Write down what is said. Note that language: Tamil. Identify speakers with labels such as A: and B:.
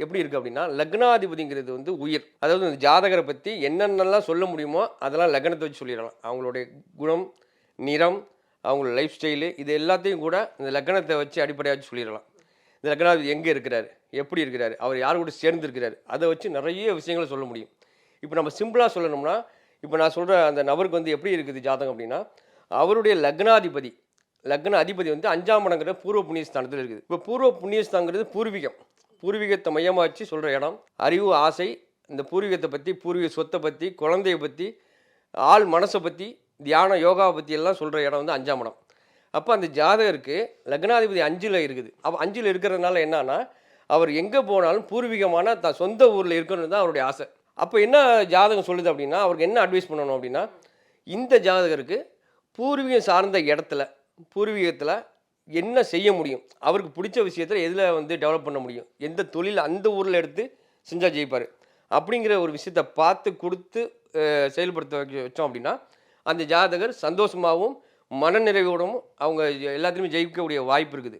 A: எப்படி இருக்குது அப்படின்னா, லக்னாதிபதிங்கிறது வந்து உயிர். அதாவது இந்த ஜாதகரை பற்றி என்னென்னலாம் சொல்ல முடியுமோ அதெல்லாம் லக்னத்தை வச்சு சொல்லிடலாம். அவங்களுடைய குணம், நிறம், அவங்களோட லைஃப் ஸ்டைலு இது எல்லாத்தையும் கூட இந்த லக்னத்தை வச்சு அடிப்படையாக வச்சு சொல்லிடலாம். இந்த லக்னாதிபதி எங்கே இருக்கிறாரு, எப்படி இருக்கிறாரு, அவர் யார் கூட சேர்ந்துருக்கிறாரு, அதை வச்சு நிறைய விஷயங்களை சொல்ல முடியும். இப்போ நம்ம சிம்பிளாக சொல்லணும்னா, இப்போ நான் சொல்கிற அந்த நபருக்கு வந்து எப்படி இருக்குது ஜாதகம் அப்படின்னா, அவருடைய லக்ன அதிபதி வந்து 5ஆம் இடங்கிற பூர்வ புண்ணியஸ்தானத்தில் இருக்குது. இப்போ பூர்வ புண்ணியஸ்தானங்கிறது பூர்வீகம். பூர்வீகத்தை மையமாக வச்சு சொல்கிற இடம். அறிவு, ஆசை, இந்த பூர்வீகத்தை பற்றி, பூர்வீக சொத்தை பற்றி, குழந்தைய பற்றி, ஆள் மனசை பற்றி, தியான யோகாவை பற்றி எல்லாம் சொல்கிற இடம் வந்து 5ஆம் இடம். அப்போ அந்த ஜாதகருக்கு லக்னாதிபதி 5ல் இருக்குது. அப்போ 5ல் இருக்கிறதுனால என்னன்னா, அவர் எங்கே போனாலும் பூர்வீகமான தான் சொந்த ஊரில் இருக்கணும்னு தான் அவருடைய ஆசை. அப்போ என்ன ஜாதகம் சொல்லுது அப்படின்னா, அவருக்கு என்ன அட்வைஸ் பண்ணணும் அப்படின்னா, இந்த ஜாதகருக்கு பூர்வீகம் சார்ந்த இடத்துல, பூர்வீகத்தில் என்ன செய்ய முடியும், அவருக்கு பிடிச்ச விஷயத்தில் எதில் வந்து டெவலப் பண்ண முடியும், எந்த தொழில் அந்த ஊரில் எடுத்து செஞ்சால் ஜெயிப்பார் அப்படிங்கிற ஒரு விஷயத்தை பார்த்து கொடுத்து செயல்படுத்த வச்சோம் அப்படின்னா, அந்த ஜாதகர் சந்தோஷமாகவும் மனநிறைவோடும் அவங்க எல்லாத்துலேயுமே ஜெயிக்கக்கூடிய வாய்ப்பு இருக்குது.